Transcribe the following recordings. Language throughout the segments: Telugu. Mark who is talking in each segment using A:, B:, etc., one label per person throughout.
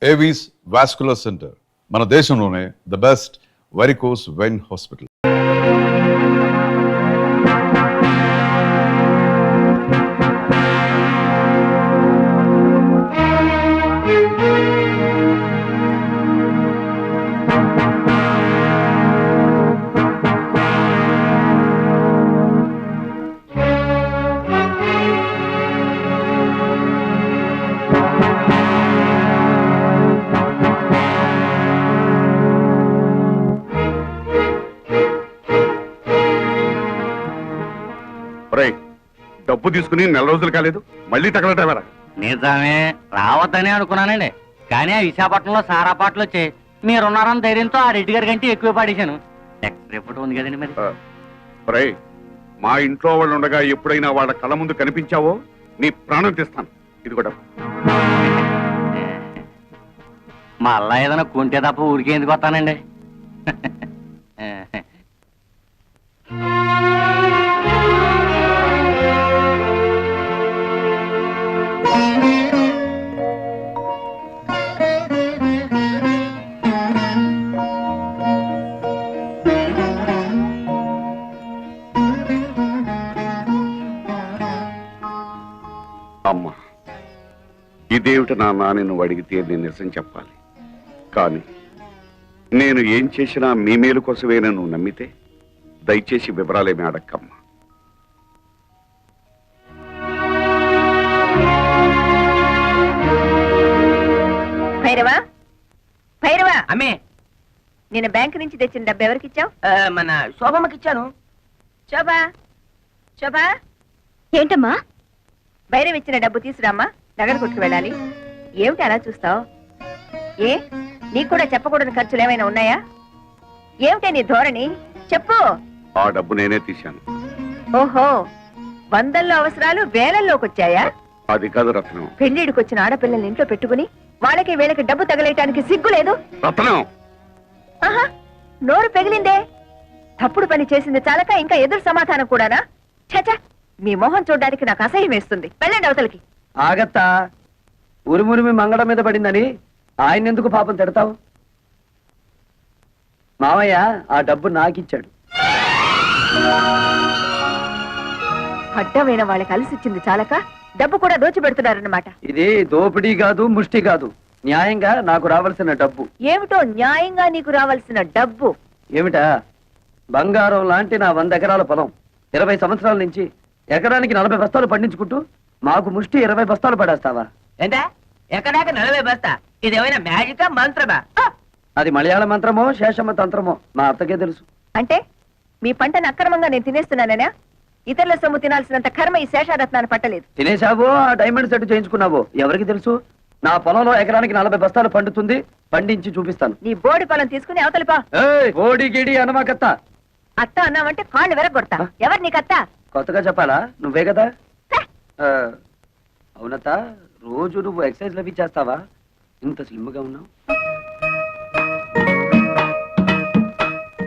A: ఏవీస్ వాస్కులర్ సెంటర్ మన దేశంలోనే the best varicose vein hospital.
B: డబ్బు తీసుకుని 4 రోజులు కాలేదు, మళ్ళీ తగలటవరా?
C: నిజమే, రావద్దని అనుకున్నానండి. కానీ ఆ విశాఖపట్నంలో సారా పాటలు వచ్చాయి. మీరున్నారని ధైర్యంతో ఆ రెడ్డి గారి కంటే ఎక్కువ పాడేశాను. నెక్స్ట్ రిపోర్ట్ ఉంది కదండి మరి.
B: మా ఇంట్లో వాళ్ళు ఉండగా ఎప్పుడైనా వాళ్ళ కళ్ళ ముందు కనిపించావో నీ ప్రాణం తీస్తాను. ఇది కూడా
C: మళ్ళా ఏదైనా కొంటే తప్ప ఊరికే ఎందుకు వస్తానండి.
B: అమ్మా, ఇదేమిటి నాన్న నువ్వు అడిగితే నేను నిజం చెప్పాలి. కానీ నేను ఏం చేసినా మీ మేలు కోసమే నువ్వు నమ్మితే దయచేసి వివరాలేమి అడక్కమ్మా.
D: భైరవా, భైరవా,
C: అమ్మే,
D: నేను బ్యాంక్ నుంచి తెచ్చిన డబ్బు ఎవరికి ఇచ్చావు?
C: మన శోభమ్మకి ఇచ్చాను.
D: శోభా, శోభా,
E: ఏంటమ్మా?
D: భైరవ్ ఇచ్చిన డబ్బు తీసురామ్మా, నగర కొట్టుకు వెళ్ళాలి. ఏమిటి అలా చూస్తావు? ఏ నీకు కూడా చెప్పకూడని ఖర్చులు ఏమైనా ఉన్నాయా? ఏమిటే నీ ధోరణి? చెప్పు.
B: ఆ డబ్బు నేనే తీశాను.
D: ఓహో, వందల్లో అవసరాలు వేలల్లోకి వచ్చాయా?
B: అది కాదు రత్నం.
D: పెళ్లిడికి వచ్చిన ఆడపిల్లల్ని ఇంట్లో పెట్టుకుని వాళ్ళకి వీళ్ళకి డబ్బు తగలేయటానికి సిగ్గు లేదు?
B: రత్నం,
D: ఆహా, నోరు పెగిలిందే. తప్పుడు పని చేసింది చాలక ఇంకా ఎదురు సమాధానం కూడానా? చచా, మీ మొహం చూడడానికి నాకు అసహ్యం వేస్తుంది. వెళ్ళండి అవతలకి.
F: ఆగత్తా, ఉరుమురిమి మంగళం మీద పడిందని ఆయన ఎందుకు పాపం తిడతావు? మావయ్య ఆ డబ్బు నాకిచ్చాడు.
D: అడ్డమైన వాళ్ళకి అలసిచ్చింది చాలక డబ్బు కూడా దోచిపెడుతున్నారన్నమాట.
F: ఇది దోపిడీ కాదు, ముష్టి కాదు, న్యాయంగా నాకు రావాల్సిన డబ్బు.
D: ఏమిటో న్యాయంగా నీకు రావాల్సిన డబ్బు?
F: ఏమిటా? బంగారం లాంటి నా 100 ఎకరాల పొలం 20 సంవత్సరాల నుంచి ఎకరానికి 40 బస్తాలు పండించుకుంటూ మాకు ముష్టి 20 బస్తాలు పడేస్తావా?
C: ఏంటా ఎక్కడాక 40 బస్తా? ఇదేమైనా మ్యాజికా మంత్రమా?
F: అది మలయాళ మంత్రమో శేషమ్మ తంత్రమో మా అత్తకే తెలుసు.
D: అంటే మీ పంటను అక్రమంగా నేను తినేస్తున్నానేనా? ఇతరుల సొమ్ము తినాల్సినంత కర్మ ఈ శేషారత్నాన్ని పట్టలేదు.
F: తినేశావో ఆ డైమండ్ సెట్ చేయించుకున్నావో ఎవరికి తెలుసు? నా పొలంలో ఎకరానికి 40 బస్తాలు పండుతుంది, పండించి చూపిస్తాను.
D: నీ బోడి పొలం తీసుకుని అవతలిపా.
F: ఓడి గిడి అనమాకత్త.
D: అత్త అన్నావంటే కాళ్ళు వెరగొడతా. ఎవరు నీకత్త?
F: కొత్తగా చెప్పాలా? నువ్వే కదా. అవునత్త, రోజు నువ్వు ఎక్సర్సైజ్ లవి చేస్తావా? ఇంత స్లిమ్ గా ఉన్నావు.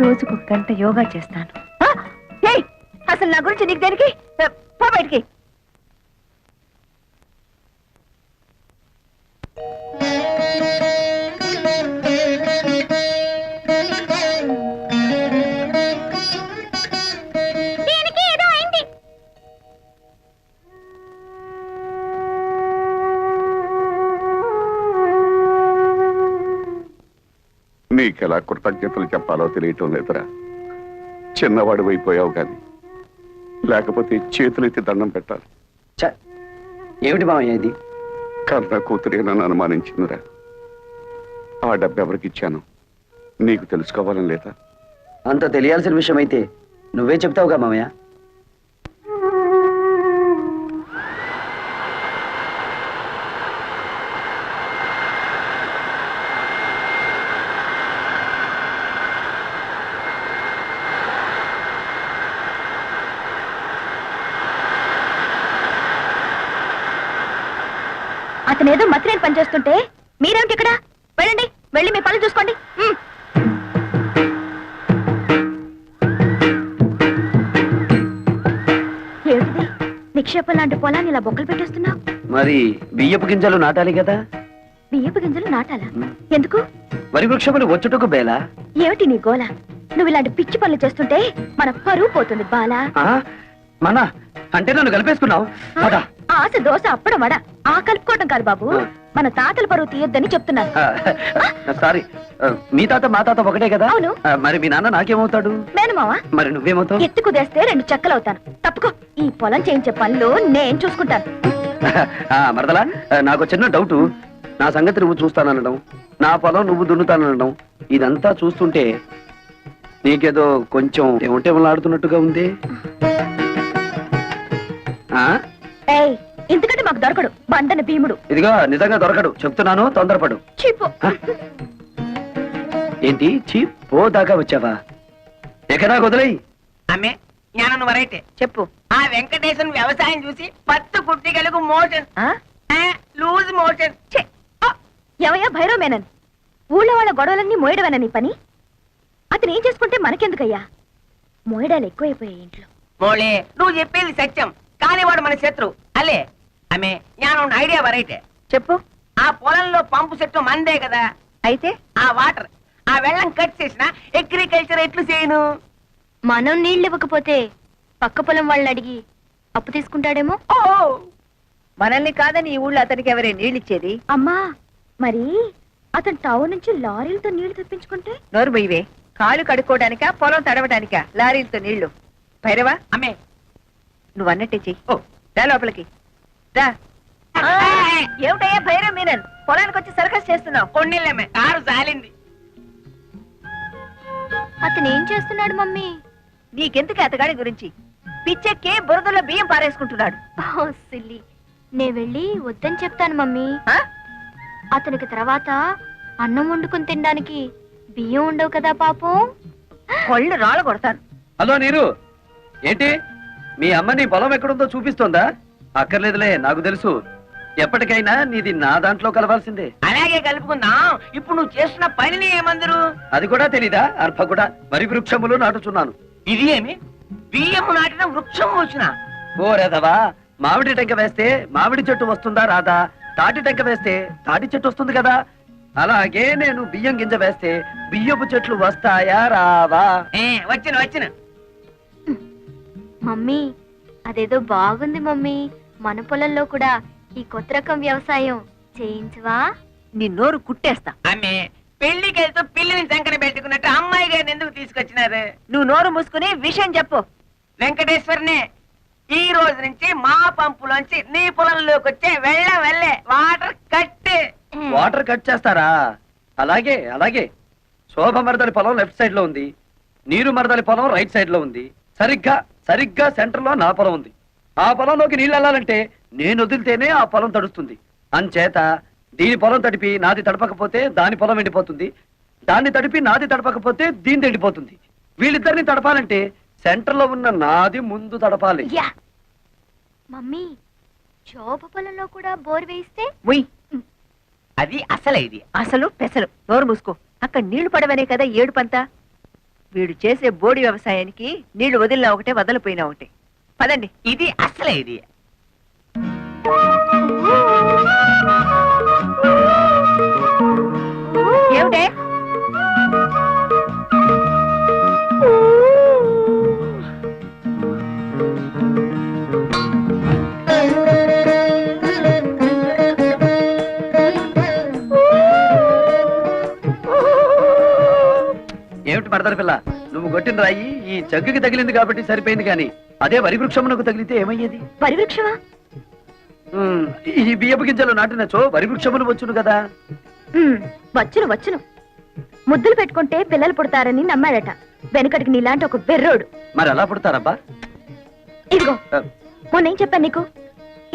D: రోజుకు 1 గంట యోగా చేస్తాను. అసలు నా గురించి నీకు దేనికి? పో బయటికి.
B: నీకెలా కృతజ్ఞతలు చెప్పాలో తెలియటం లేదురా. చిన్నవాడు అయిపోయావు కానీ లేకపోతే చేతులెత్తి దండం పెట్టాలి.
F: ఏమిటి మామయ్య ఇది?
B: కన్న కూతురే నన్ను అనుమానించిందిరా. ఆ డబ్బు ఎవరికి ఇచ్చాను నీకు తెలుసుకోవాలని లేదా?
F: అంత తెలియాల్సిన విషయం అయితే నువ్వే చెప్తావుగా మామయ్య.
E: అతనేదో మత్రేని పని చేస్తుంటే మీరేమిటి ఇక్కడ? వెళ్ళండి, వెళ్ళి మీ పనులు చూసుకోండి. ఏమిటిది? నిక్షేపం లాంటి పొలాన్ని ఇలా బొక్కలు పెట్టేస్తున్నావు?
F: మరి బియ్యపు గింజలు నాటాలి కదా.
E: బియ్యపు గింజలు నాట దాటాలా? ఎందుకు?
F: వరి వృక్షములు వచ్చుటకు బేలా.
E: ఏమిటి నీ గోల? నువ్వు ఇలాంటి పిచ్చి పనులు చేస్తుంటే మన పరువు పోతుంది బాలా.
F: మన అంటే నన్ను కలిపేసుకున్నావు.
E: ఆశ దోశ అప్పడం వడ ఆ కలుపుకోవటం కాదు బాబు, మన తాతల పరువు తీయొద్దని చెప్తున్నాను.
F: సారీ, మీ తాత మా తాత ఒకటే కదా?
E: అవును.
F: మరి మీ నాన్న నాకేమవుతాడు?
E: మేనమావా?
F: మరి నువ్వేమవుతావు?
E: ఎత్తు కుదేస్తే 2 చెక్కలవుతాను. తప్పుకో, ఈ పొలం చేయించే పనులు నేను చూసుకుంటాను.
F: మరదలా, నాకు చిన్న డౌట్. నా సంగతి నువ్వు చూస్తాననడం, నా పొలం నువ్వు దున్నుతాననడం, ఇదంతా చూస్తుంటే నీకేదో కొంచెం ఏమంటేమలాడుతున్నట్టుగా ఉంది.
E: ఏయ్, ఇంతకంటే మాకు దొరకడు బండన భీముడు.
F: ఇదిగో నిజంగా దొరకడు, చెప్తున్నాను, తొందరపడు.
E: చీపు.
F: ఏంటి చీప్ దాకా వచ్చావా? ఎక్కడా వదిలేయి.
G: అమ్మే జ్ఞానం వరైతే
D: చెప్పు.
G: ఆ వెంకటేశ్వర వ్యవసాయం చూసి పత్తు కుట్టిగలకు మోషన్
D: ఆ
G: లూజ్ మోషన్.
E: ఎవయ్యా భైరవ మేనన్, ఊళ్ళో వాళ్ళ గొడవలన్నీ మోయడమేనా నీ పని? అతను ఏం చేసుకుంటే మనకెందుకయ్యా? మోయడాలు ఎక్కువైపోయాయి ఇంట్లో.
G: మోళే నువ్వు చెప్పేది సత్యం, కానీ వాడు మన శత్రు అలే. అమ్మే జ్ఞానం ఐడియా వరైతే
D: చెప్పు.
G: ఆ పొలంలో పంపు చెట్టు మందే కదా,
D: అయితే
G: ఆ వాటర్ ఆ వెళ్ళం కట్ చేసిన అగ్రికల్చర్ ఎట్లు చేయను?
E: మనం నీళ్ళు ఇవ్వకపోతే పక్క పొలం వాళ్ళని అడిగి అప్పు తీసుకుంటాడేమో.
G: ఓ
D: మనల్ని కాదని ఈ ఊళ్ళో అతనికి ఎవరే నీళ్ళిచ్చేది?
E: అమ్మా, మరి అతను టౌన్ నుంచి లారీలతో నీళ్లు తెప్పించుకుంటే?
D: నోరు బొయ్యవే. కాలు కడుక్కోవడానికా పొలం తడవడానికా లారీలతో నీళ్లు? భైరవా,
G: అమ్మే
D: నువ్వు అన్నట్టే చెయ్యి.
G: ఓ
D: రా లోపలికి రా. ఏమిటయ్యా భైరవ్ మీనన్, పొలానికి వచ్చి సర్కస్ చేస్తున్నావు?
G: కొన్నిళ్ళమ్మే కారు జాలింది.
E: అతను ఏం చేస్తున్నాడు మమ్మీ?
D: నీకెందుకు అతగాడి గురించి? పిచ్చెక్కి బురదలో బియ్యం పారేసుకుంటున్నాడు.
E: సిల్లి, నే వెళ్ళి వద్దని చెప్తాను మమ్మీ.
D: ఆ?
E: అతనికి తర్వాత అన్నం వండుకుని తినడానికి బియ్యం ఉండవు కదా పాపం.
D: కొళ్ళు రాళ్ళ కొడతాను.
F: హలో నీరు, ఏంటి మీ అమ్మ నీ పొలం ఎక్కడుందో చూపిస్తోందా? అక్కర్లేదులే, నాకు తెలుసు. ఎప్పటికైనా నీది నా దాంట్లో కలవాల్సిందే.
G: అలాగే కలుపుకుందాం. ఇప్పుడు నువ్వు చేస్తున్న పనిని ఏమందరు?
F: అది కూడా తెలీదా? అర్భ కూడా వరి వృక్షములు నాటుచున్నాను.
G: ఇది ఏమి బియ్యము నాటిన వృక్షం వచ్చిన?
F: ఓ రేదవా, మామిడి టెంక వేస్తే మామిడి చెట్టు వస్తుందా రాదా? తాటి టెంక వేస్తే తాటి చెట్టు వస్తుంది కదా. అలాగే నేను బియ్యం గింజ వేస్తే బియ్యపు చెట్లు వస్తాయా రావా?
G: వచ్చిన
E: మమ్మీ, అదేదో బాగుంది మమ్మీ. మన పొలంలో కూడా ఈ కొత్త రకం వ్యవసాయం చేయించవా?
D: నీ నోరు కుట్టేస్తా.
G: ఆమె పెళ్లికి వెళ్తూ పిల్లిని సంకన పెట్టుకున్నట్టు అమ్మాయి గారిని ఎందుకు తీసుకొచ్చినారు?
D: నువ్వు నోరు మూసుకుని విషయం చెప్పు.
G: వెంకటేశ్వరనే, ఈ రోజు నుంచి మా పంపులోంచి నీ పొలంలోకి వచ్చే వెళ్ళే వాటర్ కట్.
F: వాటర్ కట్ చేస్తారా? అలాగే అలాగే. శోభ మరదలి పొలం లెఫ్ట్ సైడ్ లో ఉంది, నీరు మరదలి పొలం రైట్ సైడ్ లో ఉంది. సరిగ్గా సెంటర్ లో నా పొలం ఉంది. ఆ పొలంలోకి నీళ్ళు వెళ్ళాలంటే నేను వదిలితేనే ఆ పొలం తడుస్తుంది. అంచేత దీని పొలం తడిపి నాది తడపకపోతే దాని పొలం ఎండిపోతుంది, దాన్ని తడిపి నాది తడపకపోతే దీని ఎండిపోతుంది. వీళ్ళిద్దరిని తడపాలంటే సెంటర్ లో ఉన్న నాది ముందు తడపాలి.
E: మమ్మీ, శోభ పొలంలో కూడా బోర్ వేయిస్తే?
D: ఉయ్,
G: అది అసలే ఇది.
D: అసలు పెసలు. నోరు మూసుకో. అక్కడ నీళ్లు పడవనే కదా ఏడుపంతా. వీడు చేసే బోడి వ్యవసాయానికి నీళ్లు వదిలినా ఒకటే, వదలిపోయినా ఒకటే. పదండి.
G: ఇది అసలే ఇది.
D: ఏమిటే?
F: ఏమిటి మరదలి పిల్ల, నువ్వు కొట్టిన రాయి ఈ జగ్గుకి తగిలింది కాబట్టి సరిపోయింది, కానీ అదే వరి వృక్షమునకు తగిలితే ఏమయ్యేది?
E: వరి వృక్షమా?
F: ఈ బియ్యపు గింజలు నాటినచో వరి వృక్షములు వచ్చును కదా.
E: వచ్చును. ముద్దులు పెట్టుకుంటే పిల్లలు పుడతారని నమ్మాడట వెనకటికి నీలాంటి ఒక బెర్రోడు.
F: మరి ఎలా పుడతారబ్బా?
E: ఇదిగో, మొన్నేం చెప్పాను నీకు?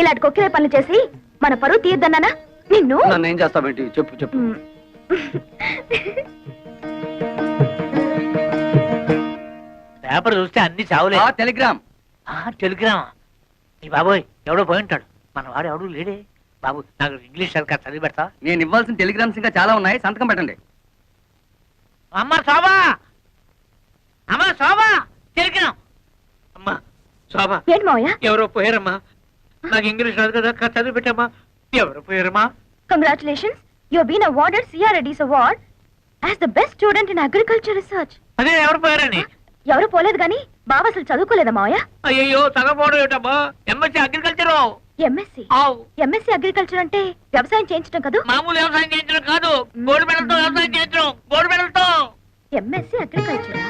E: ఇలాంటి కొక్కిరే పనులు చేసి మన పరువు తీయద్దన్నానా నిన్ను?
F: నన్ను ఏం చేస్తావేంటి? చెప్పు.
C: పేపర్ చూస్తే అన్ని చావులే.
F: టెలిగ్రామ్.
C: టెలిగ్రామా? ఈ బాబోయ్, ఎవడో పోయి ఉంటాడు. మన వాడు ఎవడు లేడే. బాబు, నాకు ఇంగ్లీష్ సరిగ్గా చదివి పెడతా.
F: నేను ఇవ్వాల్సిన టెలిగ్రామ్స్ ఇంకా చాలా ఉన్నాయి, సంతకం పెట్టండి.
C: అమ్మ శోభా, టెలిగ్రామ్. అమ్మా శోభా,
E: ఏంటి మావయ్య?
C: ఎవరో పోయారమ్మా. నాకు ఇంగ్లీష్ రాదు కదా, చదివి పెట్టమ్మా. ఎవరు పోయారమ్మా?
E: Congratulations, You have been awarded CRD's award as the best student in agriculture research.
C: అదే ఎవరు పోయారని?
E: ఎవరు పోలేదు గాని బావ అసలు చదువుకోలేదా మావయ్య?
C: అయ్యో చదవపోవడం ఏమిటమ్మా? MSc agriculture.
E: ఎంఎస్సీ అగ్రికల్చర్ అంటే వ్యవసాయం చేయించడం కదా?
C: మామూలు వ్యవసాయం చేయించడం కాదు, గోల్డ్ మెడల్ తో వ్యవసాయం చేయించడం. గోల్డ్ మెడల్ తో.
E: ఎంఎస్సీ అగ్రికల్చరా?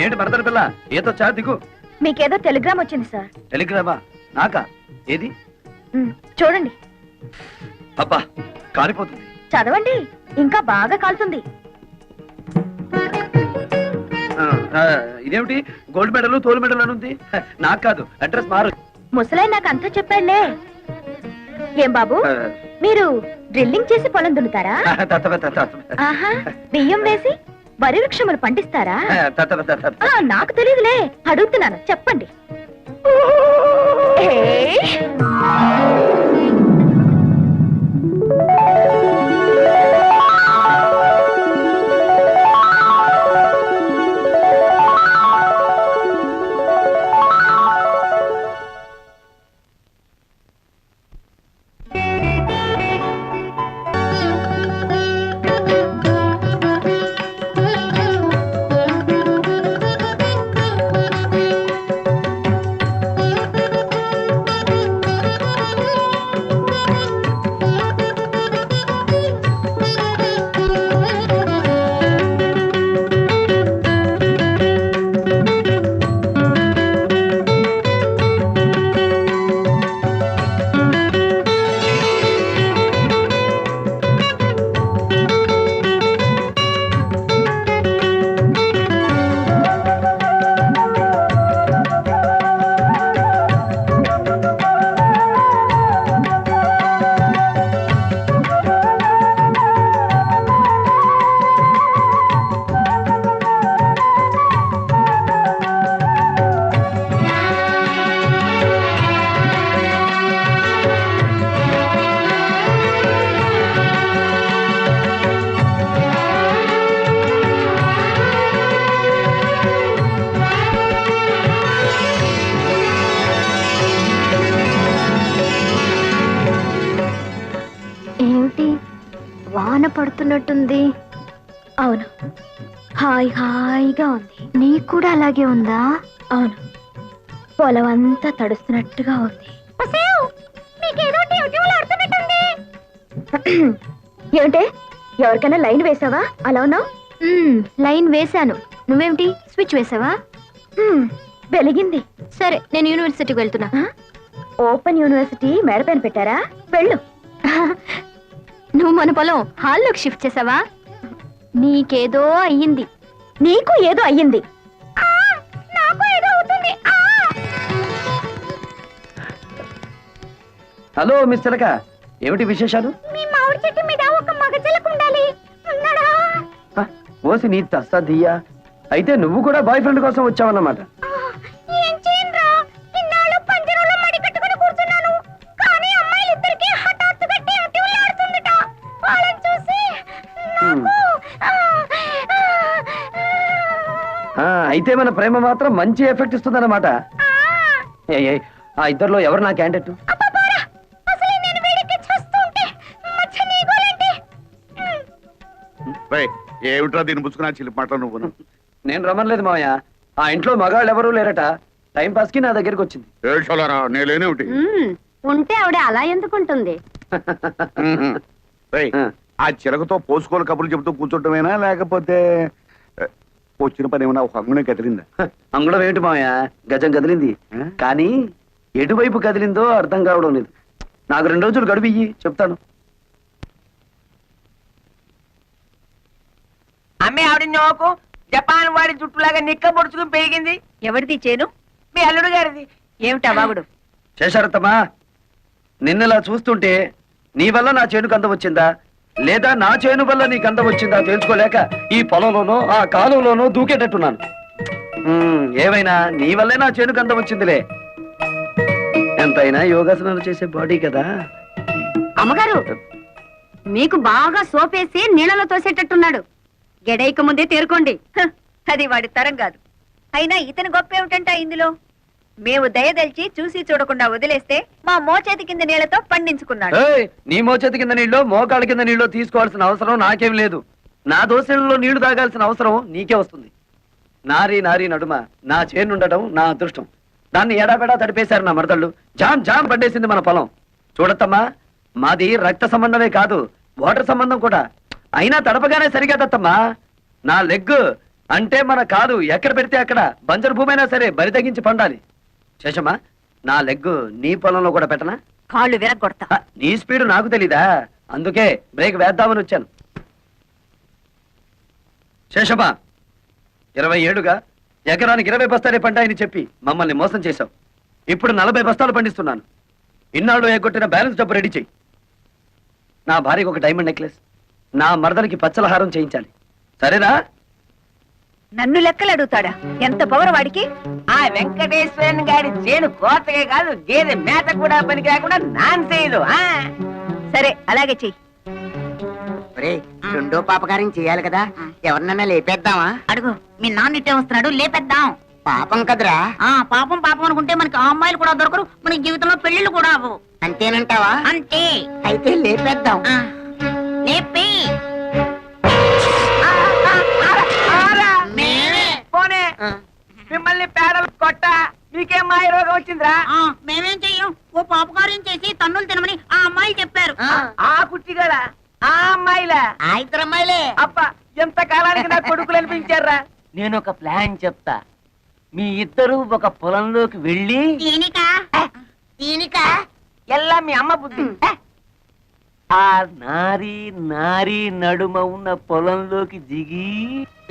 F: ఏంటి మరదల పిల్ల, ఏదో చా దిగు.
E: మీకేదో టెలిగ్రామ్ వచ్చింది సార్.
F: టెలిగ్రామా? నాకా? ఏది?
E: చూడండి.
F: అబ్బా, కాలిపోతుంది.
E: చదవండి, ఇంకా బాగా కాలుతుంది.
F: ఇదేమిటి గోల్డ్ మెడల్ తోలు మెడల్ అని ఉంది? నాకు కాదు, అడ్రస్ మారు.
E: ముసలాయి నాకు అంతా చెప్పాడులే. ఏం బాబు, మీరు డ్రిల్లింగ్ చేసి పొలం దున్నుతారా? ఆహా, బియ్యం వేసి వరి వృక్షములు పండిస్తారా? నాకు తెలియదులే, అడుగుతున్నాను, చెప్పండి. వాన పడుతున్నట్టుంది. అవును, హాయ్ హాయిగా ఉంది. నీకు కూడా అలాగే ఉందా? అవును, పొలం అంతా తడుస్తున్నట్టుగా ఉంది. ఏమిటే, ఎవరికైనా లైన్ వేసావా? అలా ఉన్నావు. లైన్ వేశాను. నువ్వేమిటి స్విచ్ వేసావా? వెలిగింది. సరే, నేను యూనివర్సిటీకి వెళ్తున్నా. ఓపెన్ యూనివర్సిటీ మేడపైన పెట్టారా? వెళ్ళు. నువ్వు మన పొలం హాల్లోకి షిఫ్ట్ చేసావా? నీకేదో అయ్యింది. నీకు ఏదో అయ్యింది.
F: హలో మిస్ చిలక, ఏమిటి విశేషాలు?
E: మీ మామిడి చెట్టు మీద ఒక మగ చిలక ఉండాలి. ఉన్నాడా?
F: ఓసి నీ తస్సదియ్యా, అయితే నువ్వు కూడా బాయ్ ఫ్రెండ్ కోసం వచ్చావన్నమాట.
E: ఏం చేయనురా, ఇన్నాళ్ళు పంజరంలో మడి కట్టుకుని కూర్చున్నాను. కానీ అమ్మాయిలిద్దరికీ హఠాత్తుగా టీవీలు ఆడుతుందట. వాళ్ళని చూసి
F: అయితే మన ప్రేమ మాత్రం మంచి ఎఫెక్ట్ ఇస్తుందన్నమాట. ఆ ఇద్దరిలో ఎవరు నా క్యాండిడేట్?
B: ఏమిట్రా దీన్ని పుచ్చుకున్నా చిలిపి మాటలు నువ్వు?
F: నేను రమ్మలేదు మావయ్య, ఆ ఇంట్లో మగాళ్ళు ఎవరూ లేరట. టైం పాస్ కి నా దగ్గరికి వచ్చింది.
B: ఏడ్చాలరా, నేనేమిటి?
E: ఉంటే ఆవిడ అలా ఎందుకుంటుంది?
B: ఆ చిలకతో పోసుకోలు కబుర్లు చెబుతూ కూర్చోటమేనా, లేకపోతే వచ్చిన పని ఏమన్నా ఒక అంగుణం కదిలిందా?
F: అంగుళం ఏమిటి మావయ్య, గజం కదిలింది. కానీ ఎటువైపు కదిలిందో అర్థం కావడం లేదు. నాకు 2 రోజులు గడువు ఇయ్యి, చెప్తాను.
G: అమ్మే ఆవిడ నోకు జపాన్ వాడి జుట్టులాగా నిక్క పొడుచుకుని పెరిగింది.
D: ఎవరిది చేను?
G: మీ అల్లుడు గారిది.
D: ఏమిటా బాగుడు?
F: చేశారత్తమ్మా, నిన్నలా చూస్తుంటే నీ వల్ల నా చేనుకు అందం వచ్చిందా, లేదా నా చేను వల్ల నీకు అందం వచ్చిందా తెలుసుకోలేక ఈ పొలంలోనో ఆ కాలువలోనో దూకేటట్టున్నాను. ఏమైనా నీ వల్లే నా చేనుకు అందం వచ్చిందిలే. ఎంతైనా యోగాసనాలు చేసే బాడీ కదా.
E: అమ్మగారు, మీకు బాగా సోపేసి నీళ్ళలో తోసేటట్టున్నాడు. గెడైక ముందే తేరుకోండి.
D: అది వాడి తరం కాదు. అయినా ఇతని గొప్ప ఏమిటంట ఇందులో? మేము దయదల్చి చూసి చూడకుండా వదిలేస్తే మా మోచేతి కింద నీళ్లతో పండించుకున్నాడు.
F: ఏయ్, నీ మోచేతి కింద నీళ్ళు మోకాళ్ళ కింద నీళ్ళు తీసుకోవాల్సిన అవసరం నాకేం లేదు. నా దోశలలో నీళ్లు తాగాల్సిన అవసరం నీకే వస్తుంది. నారీ నారీ నడుమ నా చేనుండటం నా అదృష్టం. దాన్ని ఎడాపెడా తడిపేశారు నా మరదళ్ళు. జామ్ జామ్ పడ్డేసింది మన పొలం. చూడత్తమ్మా, మాది రక్త సంబంధమే కాదు, వాటర్ సంబంధం కూడా. అయినా తడపగానే సరిగదత్తమ్మా. నా లెగ్ అంటే మన కాదు ఎక్కడ పెడితే అక్కడ బంజరు భూమి అయినా సరే బరి తగ్గించి పండాలి. శేషమ్మా, నా లెగ్ నీ పొలంలో కూడా పెట్టనా?
D: కాళ్ళు విరగొడతా.
F: నీ స్పీడ్ నాకు తెలీదా? అందుకే బ్రేక్ వేద్దామని వచ్చాను. శేషమ్మా, 20 ఏళ్లుగా ఎకరానికి 20 బస్తాలే పంటాయని చెప్పి మమ్మల్ని మోసం చేశావు. ఇప్పుడు 40 బస్తాలు పండిస్తున్నాను. ఇన్నాళ్ళు ఎగ్గొట్టిన బ్యాలెన్స్ డబ్బు రెడీ చెయ్యి. నా భార్యకు ఒక డైమండ్ నెక్లెస్, నా మరదలకి పచ్చలహారం చేయించాలి. సరేనా?
D: నన్ను లెక్కలు అడుగుతాడా? ఎంత పవర్ వాడికి!
G: ఆ వెంకటేశ్వరన్ గారి చేను కోతకే కాదు, గేదె మేత కూడా పనికి రాకుండా నాన్ చేయదు.
D: సరే అలాగే చెయ్యి.
G: రెండో పాపకార్యం చేయాలి కదా, ఎవరినన్నా లేపేద్దామా?
H: అడుగు, మీ నాన్న ఇట్టే వస్తున్నాడు, లేపేద్దాం.
G: పాపం కదరా.
H: పాపం పాపం అనుకుంటే మనకి ఆ అమ్మాయిలు కూడా దొరకరు, మన జీవితంలో పెళ్లిళ్ళు కూడా అవ్వవు.
G: అంతేనంటావా?
H: అంతే.
G: అయితే లేపేద్దాం.
H: లేపి
G: పోనే మిమ్మల్ని పేడలు కొట్ట మీకేం మాయ రోగం వచ్చిందిరా?
H: మేమేం చెయ్యం, ఓ పాపకార్యం చేసి తన్నులు తినమని ఆ అమ్మాయిలు చెప్పారు.
G: ఆ కుట్టిగడా ఆ అమ్మాయిలా?
H: ఆ ఇద్దరు అమ్మాయిలే.
G: అబ్బా, ఎంత కాలానికి నా కొడుకులు అనిపించారా?
C: నేను ఒక ప్లాన్ చెప్తా. మీ ఇద్దరు ఒక పొలంలోకి వెళ్ళి
H: దీనిక దీనిక
G: ఎల్లా మీ అమ్మ బుద్ధి.
C: ఆ నారీ నారీ నడుమ ఉన్న పొలంలోకి దిగి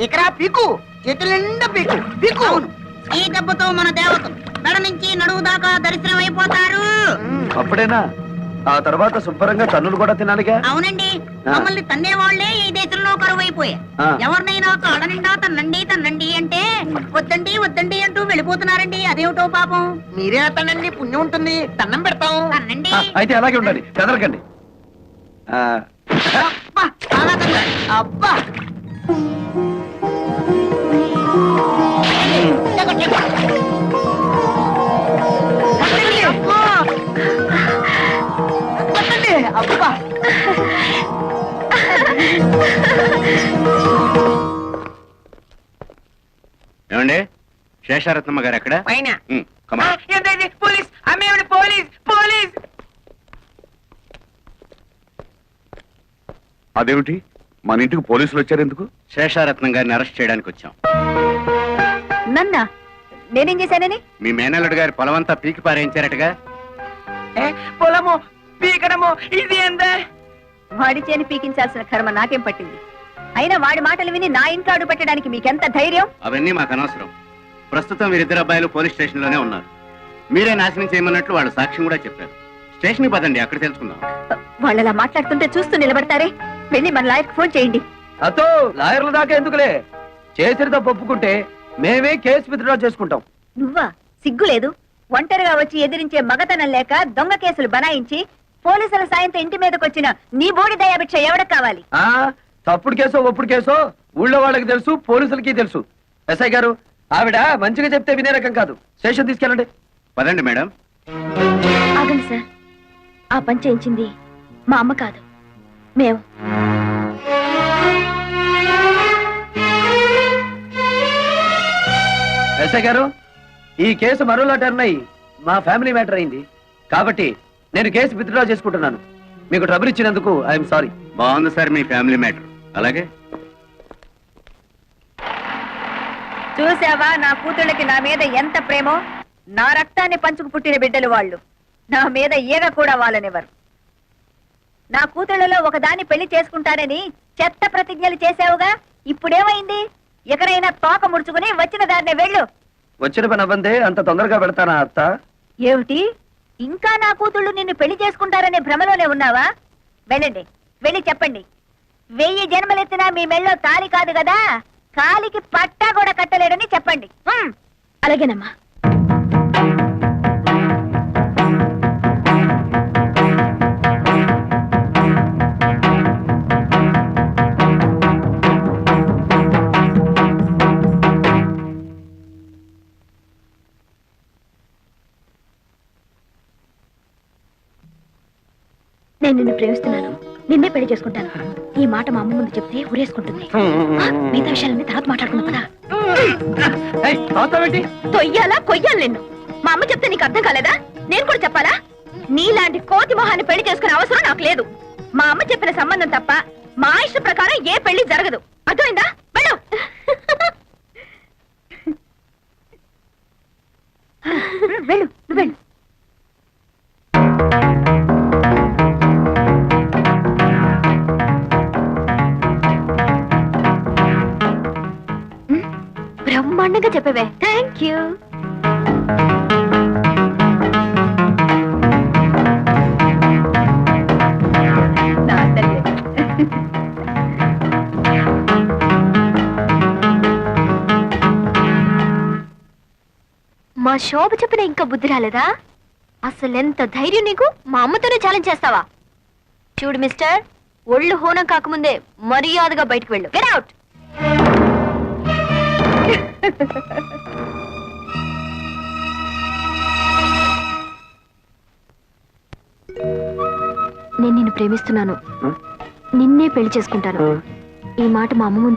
G: ఇక్కడ పీకు, చేతుల నిండా పీకు పీకు.
H: ఈ దెబ్బతో మన దేవత మెడ నుంచి నడువు దాకా దర్శనం అయిపోతారు.
F: అప్పుడేనా? ఆ తర్వాత శుభ్రంగా తన్నులు కూడా తినాలిగా.
H: అవునండి, మమ్మల్ని తన్నే వాళ్లే ఈ దేశంలో కరువైపోయా. ఎవరినైనా కాళ్ళ నిండా తన్నండి తన్నండి అంటే వద్దండి వద్దండి అంటూ వెళ్ళిపోతున్నారండి. అదేమిటో పాపం.
G: మీరే తనండి, పుణ్యం ఉంటుంది, దండం పెడతాం.
H: తన్నండి.
F: అయితే అలాగే ఉండండి, పెదరకండి.
G: అబ్బా, చాలా తన్నాడు. అబ్బా కొట్టండి, అబ్బా. కొట్టండి, అబ్బా.
C: ఏమండి, శేషారత్నమ్మ గారు ఎక్కడ?
G: పైన.
C: come on.
G: ఏంటండి? పోలీస్ అమ్మేవాడి, పోలీస్ పోలీస్.
B: అదేమిటి, మన ఇంటికి పోలీసులు వచ్చారు ఎందుకు?
C: శేషారత్నం గారిని అరెస్ట్ చేయడానికి వచ్చాం.
D: నన్నా? నేనేం చేశానని?
C: మీ మేనల్లుడు గారి పొలం అంతా పీకి పారేయించారటగా.
G: పొలము పీకడము ఇది ఏందా?
D: వాడి చేని పీకించాల్సిన కర్మ నాకేం పట్టింది? అయినా వాడి మాటలు విని నా ఇంట్లో అడుగు పెట్టడానికి మీకెంత ధైర్యం?
C: అవన్నీ మాకు అనవసరం. ప్రస్తుతం వీరిద్దరు అబ్బాయిలు పోలీస్ స్టేషన్ లోనే ఉన్నారు. మీరే నాశనం చేయమన్నట్లు వాళ్ళు సాక్ష్యం కూడా చెప్పారు. స్టేషన్ పదండి, అక్కడ తెలుసుకుందాం.
D: వాళ్ళలా మాట్లాడుతుంటే చూస్తూ నిలబడతారే? వెళ్ళి మన లాయర్కి ఫోన్ చేయండి.
F: అతో లాయర్ల దాకా ఎందుకులే, చేసిన తప్పు ఒప్పుకుంటే మేమే కేసు విత్డ్రా చేసుకుంటాం.
D: నువ్వా? సిగ్గులేదు? ఒంటరిగా వచ్చి ఎదిరించే మగతనం లేక దొంగ కేసులు బనాయించి పోలీసుల సాయంతో ఇంటి మీదకి వచ్చిన నీ బోడి దయాభిక్ష ఎవడకు కావాలి?
F: తప్పుడు కేసో ఒప్పుడు కేసో ఊళ్ళో వాళ్ళకి తెలుసు, పోలీసులకి తెలుసు. ఎస్ఐ గారు, ఆవిడ మంచిగా చెప్తే వినే రకం కాదు. స్టేషన్ తీసుకెళ్ళండి.
C: పదండి మేడం.
E: ఆగండి సార్, ఆ పని చేయించింది మా అమ్మ కాదు, మేము.
F: ఎస్ఐ గారు, ఈ కేసు మరోలా టర్న్ అయ్యి మా ఫ్యామిలీ మ్యాటర్ అయింది కాబట్టి నేను కేసు విత్డ్రా చేసుకుంటున్నాను. మీకు ట్రబుల్ ఇచ్చినందుకు ఐఎమ్ సారీ.
C: బాగుంది సార్ మీ ఫ్యామిలీ మ్యాటర్. అలాగే
D: చూసావా నా కూతుళ్ళకి నా మీద ఎంత ప్రేమో? నా రక్తాన్ని పంచుకు పుట్టిన బిడ్డలు వాళ్ళు. నా మీద ఈగ కూడా వాళ్ళనివ్వరు. నా కూతుళ్ళలో ఒకదాన్ని పెళ్లి చేసుకుంటానని చెత్త ప్రతిజ్ఞలు చేసావుగా, ఇప్పుడేమైంది? ఎకరైనా తోక ముడుచుకుని వచ్చిన దారినే వెళ్ళు.
F: వచ్చిన పని అవ్వందే అంత తొందరగా పెడతానా అత్త?
D: ఏమిటి, ఇంకా నా కూతుళ్ళు నిన్ను పెళ్లి చేసుకుంటారనే భ్రమలోనే ఉన్నావా? వెళ్ళండి, వెళ్ళి చెప్పండి. 1000 జన్మలెత్తినా మీ మెళ్ళో తాలి కాదు కదా, కాలికి పట్టా కూడా కట్టలేడని చెప్పండి.
E: అలాగేనమ్మా. నేను నిన్ను ప్రేమిస్తున్నాను, నిన్నే పెళ్లి చేసుకుంటాను. ఈ మాట మా అమ్మ ముందు చెప్తే ఊరేసుకుంటుంది. మిగతా విషయాలన్నీ తర్వాత మాట్లాడుకుందాం కదా.
F: ఏయ్, తాగుతావేంటి?
E: తొయ్యాలా కొయ్యాలి నిన్ను? మా అమ్మ చెప్తే నీకు అర్థం కాలేదా? నేను కూడా చెప్పాలా? నీలాంటి కోతి మొహాన్ని పెళ్లి చేసుకునే అవసరం నాకు లేదు. మా అమ్మ చెప్పిన సంబంధం తప్ప మా ఇష్ట ప్రకారం ఏ పెళ్లి జరగదు. అర్థమైందా? వెళ్ళు. వెళ్ళు, నువ్వు వెళ్ళు. బ్రహ్మాండంగా చెప్పవే. Thank you.
D: నా తల్లి.
E: మా శోభ చెప్పిన ఇంకా బుద్ధి రాలేదా? అసలు ఎంత ధైర్యం నీకు? మా అమ్మతోనే ఛాలెంజ్ చేస్తావా? చూడు మిస్టర్, ఒళ్ళు హోనం కాకముందే మర్యాదగా బయటకు వెళ్ళు. Get out. నేను నిన్ను ప్రేమిస్తున్నాను, నిన్నే పెళ్లి చేసుకుంటాను. ఈ మాట మా అమ్మ ముందు